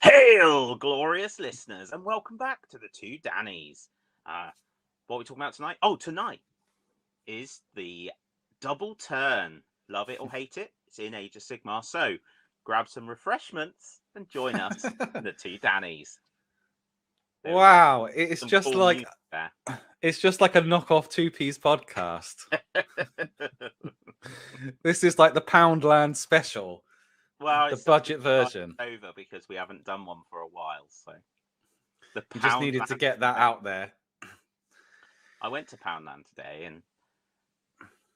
Hail, glorious listeners, and welcome back to the Two Dannies. What are we talking about tonight? Oh, tonight is the double turn. Love it or hate it, it's in Age of Sigmar. So grab some refreshments and join us in the Two Dannies. Wow, it's just cool like there. it's just like a knockoff two-piece podcast. This is like the Poundland special. Well, the budget version. over because we haven't done one for a while, so you just needed to get that out there. I went to Poundland today and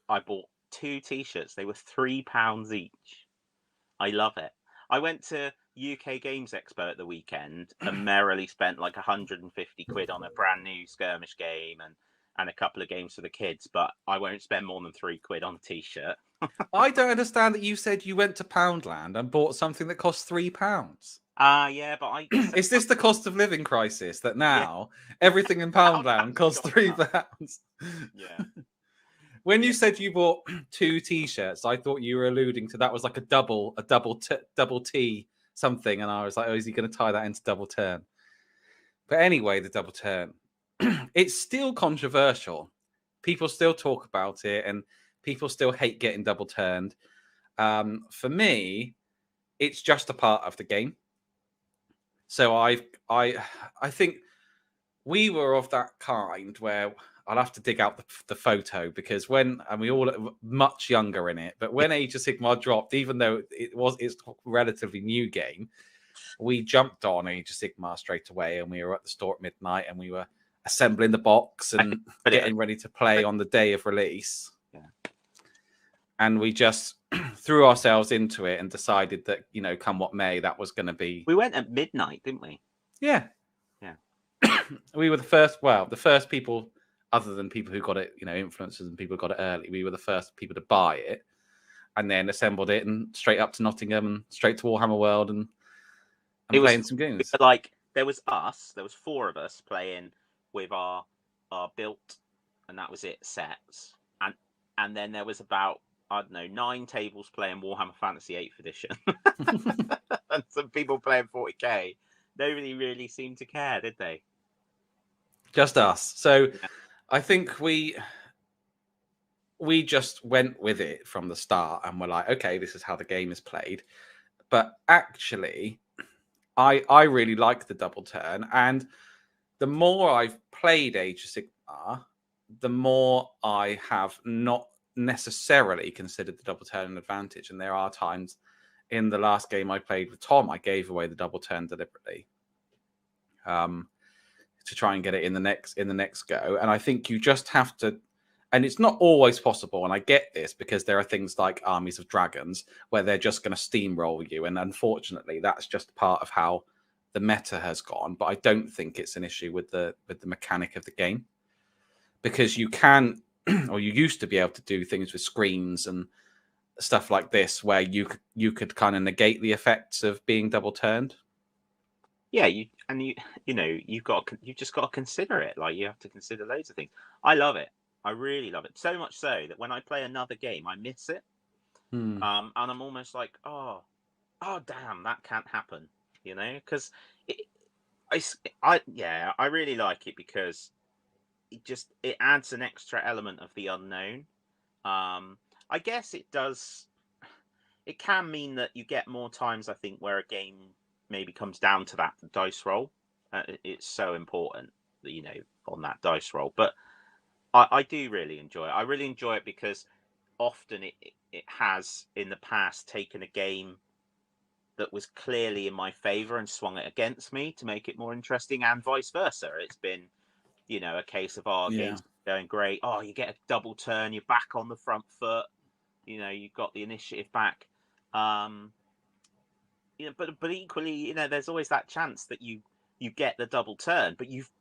I bought 2 t-shirts. They were £3 each. I love it. I went to UK Games Expo at the weekend and merrily spent like 150 quid on a brand new skirmish game and a couple of games for the kids, but I won't spend more than 3 quid on a t-shirt. I don't understand that you said you went to Poundland and bought something that cost £3. Yeah, but Is this the cost of living crisis that now everything in Poundland costs £3? Yeah. When you said you bought 2 t-shirts, I thought you were alluding to that was like a double T something, and I was like, oh, is he going to tie that into double turn? But anyway, the double turn, it's still controversial. People still talk about it, and people still hate getting double turned. For me, it's just a part of the game. So I think we were of that kind where I'll have to dig out the photo because we all are much younger in it, but when Age of Sigmar dropped, even though it's a relatively new game, we jumped on Age of Sigmar straight away, and we were at the store at midnight, and we were assembling the box and getting ready to play on the day of release. Yeah. And we just threw ourselves into it and decided that, come what may, that was going to be... We went at midnight, didn't we? Yeah. We were the first people, other than people who got it, influencers and people who got it early, we were the first people to buy it and then assembled it and straight up to Nottingham and straight to Warhammer World and playing some games. Like, there was 4 of us playing with our built, and that was it, sets. And then there was about, I don't know, 9 tables playing Warhammer Fantasy 8th edition. And some people playing 40k. Nobody really seemed to care, did they? Just us. So yeah. I think we just went with it from the start and we're like, okay, this is how the game is played. But actually, I really like the double turn. And the more I've played Age of Sigmar, the more I have not necessarily considered the double turn an advantage. And there are times in the last game I played with Tom, I gave away the double turn deliberately to try and get it in the next go. And I think you just have to, and it's not always possible. And I get this because there are things like Armies of Dragons where they're just going to steamroll you. And unfortunately, that's just part of how the meta has gone. But I don't think it's an issue with the mechanic of the game, because you can, or you used to be able to do things with screens and stuff like this where you could kind of negate the effects of being double turned. Yeah, you've just got to consider it. Like, you have to consider loads of things. I love it. I really love it. So much so that when I play another game, I miss it. And I'm almost like, oh damn, that can't happen. Because I really like it because it adds an extra element of the unknown. I guess it does. It can mean that you get more times, I think, where a game maybe comes down to that dice roll. It's so important that, on that dice roll. But I do really enjoy it. I really enjoy it because often it has in the past taken a game that was clearly in my favor and swung it against me to make it more interesting, and vice versa. It's been, a case of games going great. Oh, you get a double turn, you're back on the front foot. You've got the initiative back. But equally, there's always that chance that you get the double turn, but you've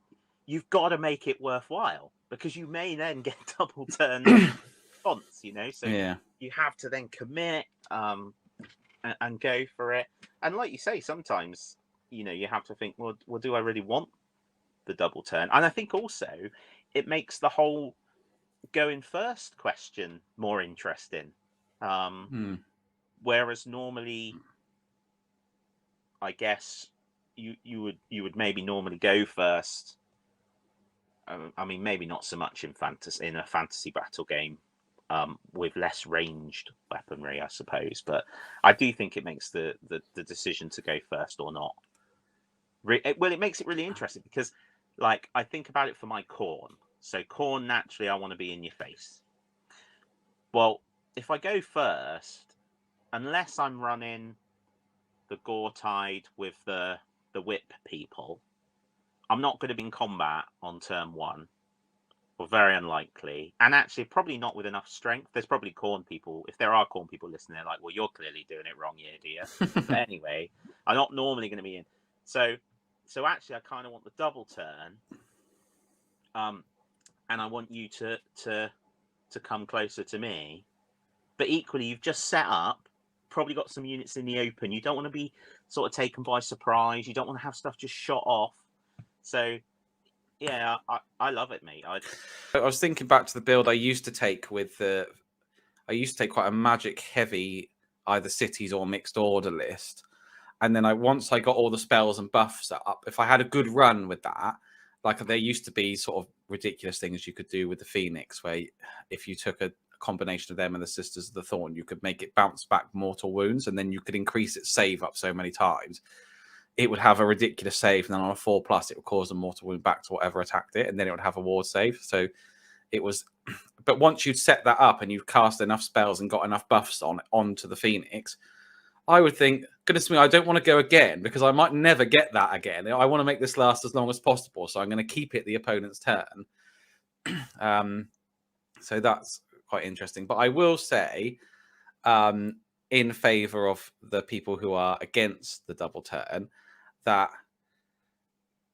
got to make it worthwhile, because you may then get double turn response. So you have to then commit and go for it. And like you say, sometimes you have to think, well, do I really want the double turn? And I think also it makes the whole going first question more interesting. Whereas normally, I guess, you would maybe normally go first. I mean, maybe not so much in a fantasy battle game with less ranged weaponry, I suppose. But I do think it makes the decision to go first or not. Well, it makes it really interesting because, like, I think about it for my Khorne. So Khorne, naturally, I want to be in your face. Well, if I go first, unless I'm running the Gore Tide with the whip people, I'm not going to be in combat on turn 1, or very unlikely. And actually, probably not with enough strength. There's probably Khorne people. If there are Khorne people listening, they're like, "Well, you're clearly doing it wrong, you idiot." But anyway, I'm not normally going to be in. So actually, I kind of want the double turn, and I want you to come closer to me. But equally, you've just set up, probably got some units in the open. You don't want to be sort of taken by surprise. You don't want to have stuff just shot off. So, yeah, I love it, mate. I was thinking back to the build I used to take I used to take quite a magic heavy, either cities or mixed order list. And then once I got all the spells and buffs up, if I had a good run with that, like there used to be sort of ridiculous things you could do with the Phoenix, where if you took a combination of them and the Sisters of the Thorn, you could make it bounce back mortal wounds, and then you could increase its save up so many times. It would have a ridiculous save, and then on a 4+, it would cause a mortal wound back to whatever attacked it, and then it would have a ward save. So it was, but once you'd set that up and you've cast enough spells and got enough buffs onto the Phoenix, I would think, goodness me, I don't want to go again because I might never get that again. I want to make this last as long as possible, so I'm going to keep it the opponent's turn. So that's quite interesting. But I will say, in favour of the people who are against the double turn, that,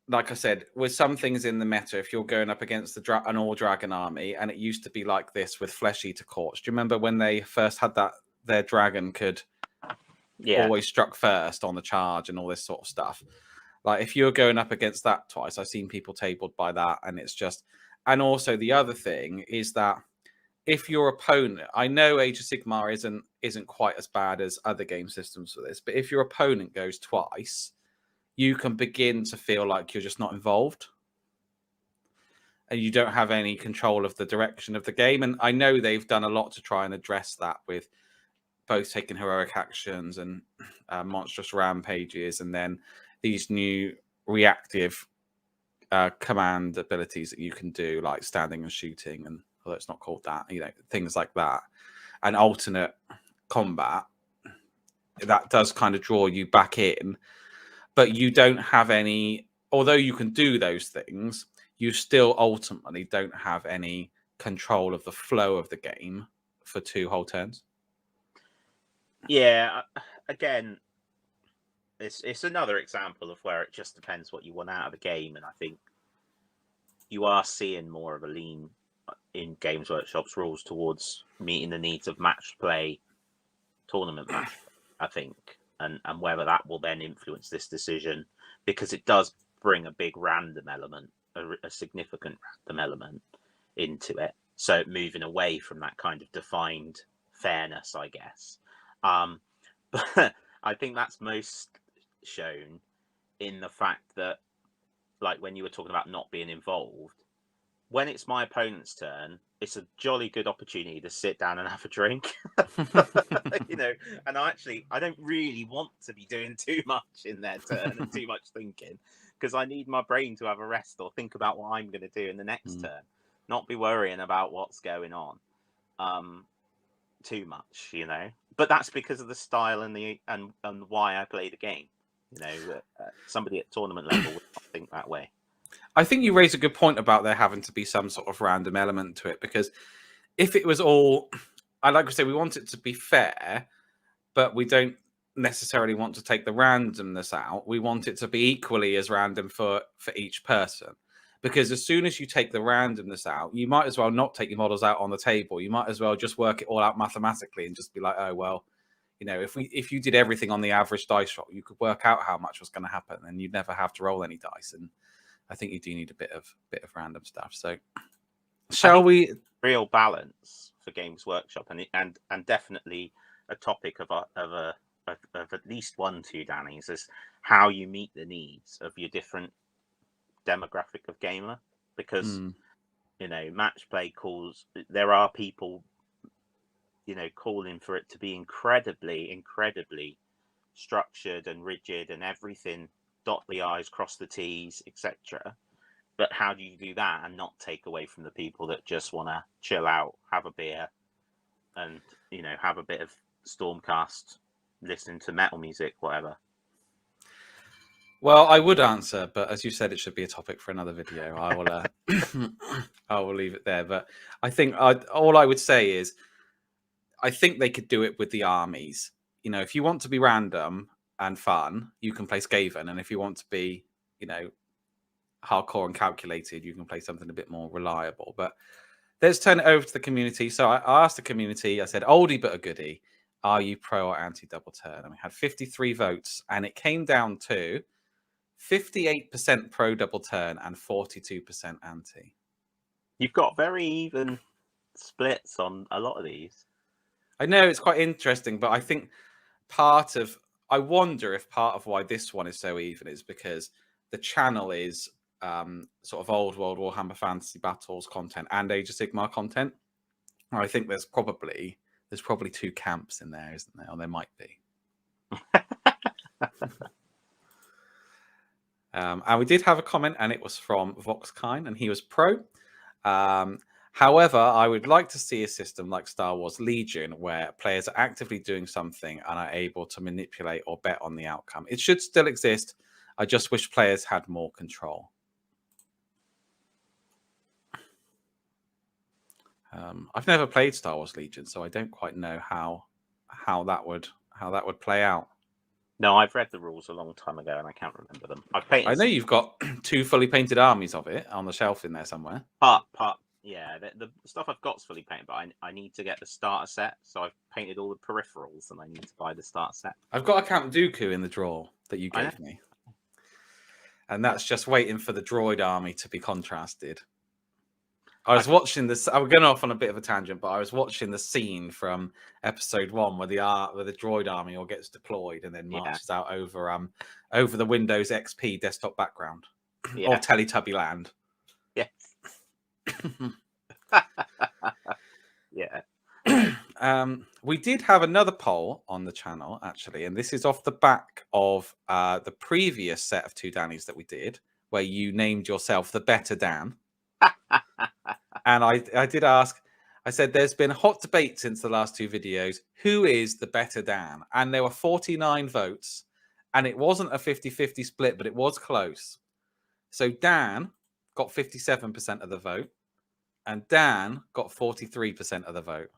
like I said, with some things in the meta, if you're going up against an all-dragon army, and it used to be like this with Flesh Eater Courts. Do you remember when they first had that, their dragon could always struck first on the charge and all this sort of stuff? Like, if you're going up against that twice, I've seen people tabled by that, and it's just... And also the other thing is that if your opponent... I know Age of Sigmar isn't quite as bad as other game systems for this, but if your opponent goes twice, you can begin to feel like you're just not involved. And you don't have any control of the direction of the game. And I know they've done a lot to try and address that with both taking heroic actions and monstrous rampages, and then these new reactive command abilities that you can do, like standing and shooting, and although it's not called that, things like that, and alternate combat. That does kind of draw you back in, but you don't have any, although you can do those things, you still ultimately don't have any control of the flow of the game for 2 whole turns. Yeah, again, it's another example of where it just depends what you want out of a game, and I think you are seeing more of a lean in Games Workshop's rules towards meeting the needs of match play, tournament match, I think, and whether that will then influence this decision, because it does bring a big random element, a significant random element into it. So moving away from that kind of defined fairness, I guess. But I think that's most shown in the fact that, like when you were talking about not being involved, when it's my opponent's turn, it's a jolly good opportunity to sit down and have a drink. And I don't really want to be doing too much in their turn and too much thinking, because I need my brain to have a rest or think about what I'm going to do in the next turn, not be worrying about what's going on too much, But that's because of the style and why I play the game. Somebody at tournament level would not think that way. I think you raise a good point about there having to be some sort of random element to it, because if it was all, I like to say, we want it to be fair, but we don't necessarily want to take the randomness out. We want it to be equally as random for each person, because as soon as you take the randomness out, you might as well not take your models out on the table. You might as well just work it all out mathematically and just be like, oh, well, if you did everything on the average dice roll, you could work out how much was going to happen, and you'd never have to roll any dice. And I think you do need a bit of random stuff. So, shall we? Real balance for Games Workshop, and definitely a topic of of at least 1-2 Dannies is how you meet the needs of your different demographic of gamer, because match play calls, there are people calling for it to be incredibly structured and rigid and everything, dot the i's, cross the t's, etc. But how do you do that and not take away from the people that just want to chill out, have a beer, and have a bit of Stormcast, listening to metal music, whatever? Well, I would answer, but as you said, it should be a topic for another video. I will I will leave it there. But I think all I would say is I think they could do it with the armies. If you want to be random and fun, you can play Skaven, and if you want to be hardcore and calculated, you can play something a bit more reliable. But let's turn it over to the community. So I asked the community, I said, oldie but a goodie, are you pro or anti double turn? And we had 53 votes, and it came down to 58% pro double turn and 42% anti. You've got very even splits on a lot of these. I know it's quite interesting, but I think I wonder if part of why this one is so even is because the channel is sort of old world Warhammer Fantasy Battles content and Age of Sigmar content. I think there's probably two camps in there, isn't there? Or there might be. And we did have a comment, and it was from Voxkine, and he was pro. However, I would like to see a system like Star Wars Legion where players are actively doing something and are able to manipulate or bet on the outcome. It should still exist. I just wish players had more control. I've never played Star Wars Legion, so I don't quite know how that would play out. No, I've read the rules a long time ago and I can't remember them. I know you've got 2 fully painted armies of it on the shelf in there somewhere. Part. Yeah, the stuff I've got is fully painted, but I need to get the starter set, so I've painted all the peripherals and I need to buy the starter set. I've got a Count Dooku in the drawer that you gave me. And that's just waiting for the droid army to be contrasted. I was watching this. I'm going off on a bit of a tangent, but I was watching the scene from episode 1 where the droid army all gets deployed and then marches out over the Windows XP desktop background or Teletubby land. Yes. Yeah. We did have another poll on the channel actually, and this is off the back of the previous set of 2 Dannies that we did, where you named yourself the Better Dan. And I did ask, I said, there's been a hot debate since the last 2 videos. Who is the Better Dan? And there were 49 votes. And it wasn't a 50-50 split, but it was close. So Dan got 57% of the vote. And Dan got 43% of the vote.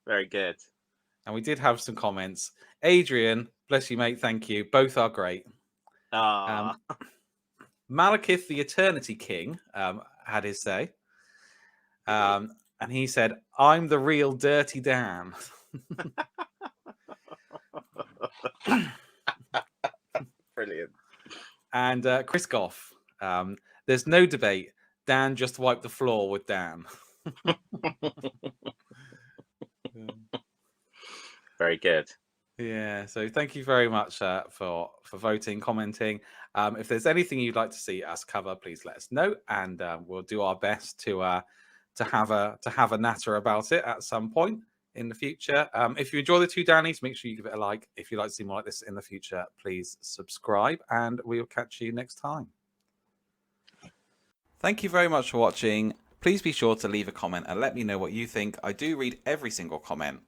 Very good. And we did have some comments. Adrian, bless you, mate. Thank you. Both are great. Malekith, the Eternity King, had his say. And he said, I'm the real Dirty Dan. Brilliant. And Chris Goff, there's no debate. Dan just wiped the floor with Dan. Very good. Yeah, so thank you very much for voting, commenting. If there's anything you'd like to see us cover, please let us know, and we'll do our best to have a natter about it at some point in the future. If you enjoy the 2 Dannies, make sure you give it a like. If you'd like to see more like this in the future, please subscribe, and we will catch you next time. Thank you very much for watching. Please be sure to leave a comment and let me know what you think. I do read every single comment.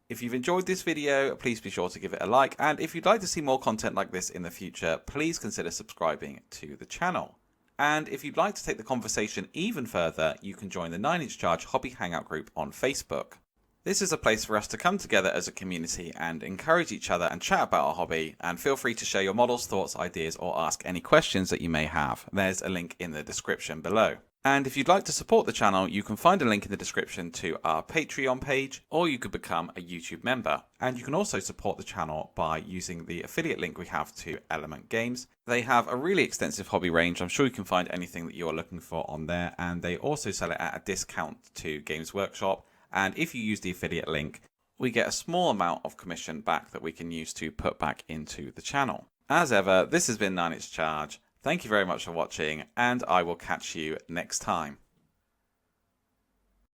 If you've enjoyed this video, please be sure to give it a like, and if you'd like to see more content like this in the future, please consider subscribing to the channel. And if you'd like to take the conversation even further, you can join the 9 Inch Charge Hobby Hangout group on Facebook. This is a place for us to come together as a community and encourage each other and chat about our hobby, and feel free to share your models, thoughts, ideas, or ask any questions that you may have. There's a link in the description below. And if you'd like to support the channel, you can find a link in the description to our Patreon page, or you could become a YouTube member. And you can also support the channel by using the affiliate link we have to Element Games. They have a really extensive hobby range. I'm sure you can find anything that you're looking for on there. And they also sell it at a discount to Games Workshop. And if you use the affiliate link, we get a small amount of commission back that we can use to put back into the channel. As ever, this has been 9inch Charge. Thank you very much for watching, and I will catch you next time.